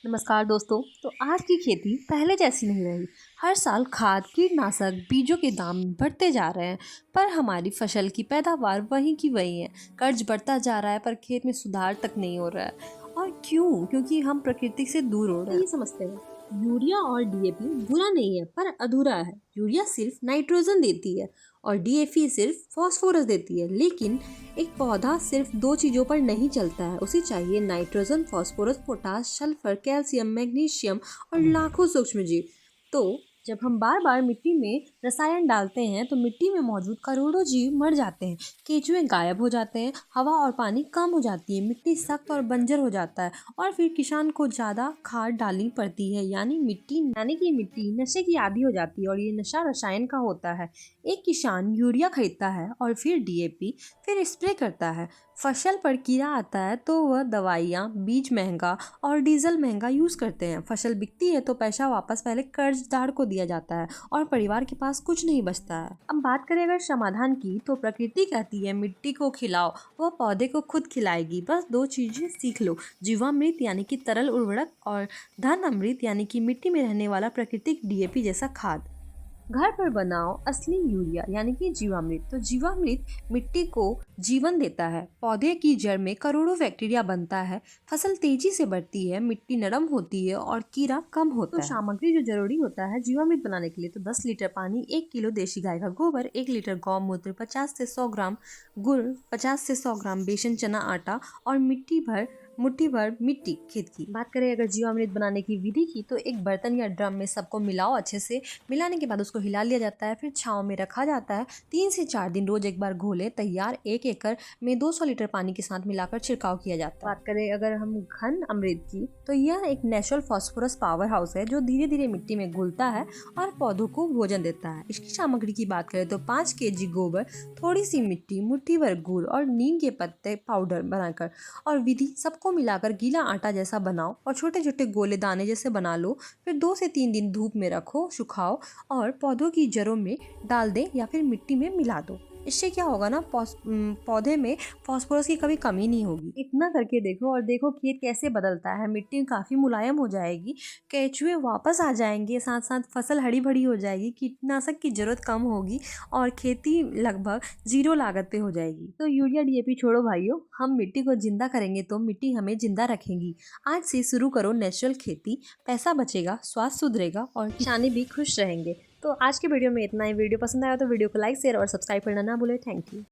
नमस्कार दोस्तों। तो आज की खेती पहले जैसी नहीं रही। हर साल खाद, कीटनाशक, बीजों के दाम बढ़ते जा रहे हैं, पर हमारी फसल की पैदावार वही की वही है। कर्ज बढ़ता जा रहा है, पर खेत में सुधार तक नहीं हो रहा है। और क्यों? क्योंकि हम प्रकृति से दूर हो रहे हैं। ये समझते हैं, यूरिया और डीएपी बुरा नहीं है, पर अधूरा है। यूरिया सिर्फ नाइट्रोजन देती है और डीएपी सिर्फ फास्फोरस देती है, लेकिन एक पौधा सिर्फ दो चीजों पर नहीं चलता है। उसे चाहिए nitrogen, phosphorus, potash, sulphur, calcium, magnesium और लाखों सूक्ष्मजीव। तो जब हम बार बार मिट्टी में रसायन डालते हैं तो मिट्टी में मौजूद करोड़ों जीव मर जाते हैं, केंचुए गायब हो जाते हैं, हवा और पानी कम हो जाती है, मिट्टी सख्त और बंजर हो जाता है और फिर किसान को ज़्यादा खाद डालनी पड़ती है। यानी कि मिट्टी नशे की आदी हो जाती है और ये नशा रसायन का होता है। एक किसान यूरिया खरीदता है और फिर डीएपी, फिर स्प्रे करता है। फसल पर कीड़ा आता है तो वह दवाइयाँ, बीज महंगा और डीजल महंगा यूज़ करते हैं। फसल बिकती है तो पैसा वापस पहले कर्जदार को दिया जाता है और परिवार के पास कुछ नहीं बचता है। अब बात करें अगर समाधान की, तो प्रकृति कहती है मिट्टी को खिलाओ, वह पौधे को खुद खिलाएगी। बस दो चीजें सीख लो, जीवामृत यानी कि तरल उर्वरक और धन अमृत यानी कि मिट्टी में रहने वाला प्राकृतिक डीएपी जैसा खाद। घर पर बनाओ असली यूरिया यानी कि जीवामृत। तो जीवामृत मिट्टी को जीवन देता है, पौधे की जड़ में करोड़ों बैक्टीरिया बनता है, फसल तेजी से बढ़ती है, मिट्टी नरम होती है और कीड़ा कम होता है। सामग्री जो जरूरी होता है जीवामृत बनाने के लिए, तो 10 लीटर पानी, 1 किलो देशी गाय का गोबर, 1 लीटर गौमूत्र, 50 से 100 ग्राम गुड़, 50 से 100 ग्राम बेसन चना आटा और मुट्ठी भर मिट्टी खेत की। बात करें अगर जीवामृत बनाने की विधि की, तो एक बर्तन या ड्रम में सबको मिलाओ अच्छे से। मिलाने के बाद उसको हिला लिया जाता है, फिर छांव में रखा जाता है। 3 से 4 दिन रोज एक बार घोले। तैयार। 1 एकड़ में 200 लीटर पानी के साथ मिलाकर छिड़काव किया जाता है। बात करें अगर हम घन अमृत की, तो यह एक नेचुरल फास्फोरस पावर हाउस है जो धीरे धीरे मिट्टी में घुलता है और पौधों को भोजन देता है। इसकी सामग्री की बात करें तो 5 केजी गोबर, थोड़ी सी मिट्टी, मुट्ठी भर गुड़ और नीम के पत्ते पाउडर बनाकर, और विधि सबको मिलाकर गीला आटा जैसा बनाओ और छोटे छोटे गोले दाने जैसे बना लो। फिर 2 से 3 दिन धूप में रखो, सुखाओ और पौधों की जड़ों में डाल दें या फिर मिट्टी में मिला दो। इससे क्या होगा ना, पौधे में फास्फोरस की कभी कमी नहीं होगी। इतना करके देखो और देखो खेत कैसे बदलता है। मिट्टी काफी मुलायम हो जाएगी, केंचुए वापस आ जाएंगे, साथ साथ फसल हरी भरी हो जाएगी, कीटनाशक की जरूरत कम होगी और खेती लगभग 0 लागत पे हो जाएगी। तो यूरिया डीएपी छोड़ो भाइयों, हम मिट्टी को जिंदा करेंगे तो मिट्टी हमें जिंदा रखेगी। आज से शुरू करो नेचुरल खेती, पैसा बचेगा, स्वास्थ्य सुधरेगा और किसानी भी खुश रहेंगे। तो आज के वीडियो में इतना ही। वीडियो पसंद आया तो वीडियो को लाइक, शेयर और सब्सक्राइब करना ना भूलें। Thank you.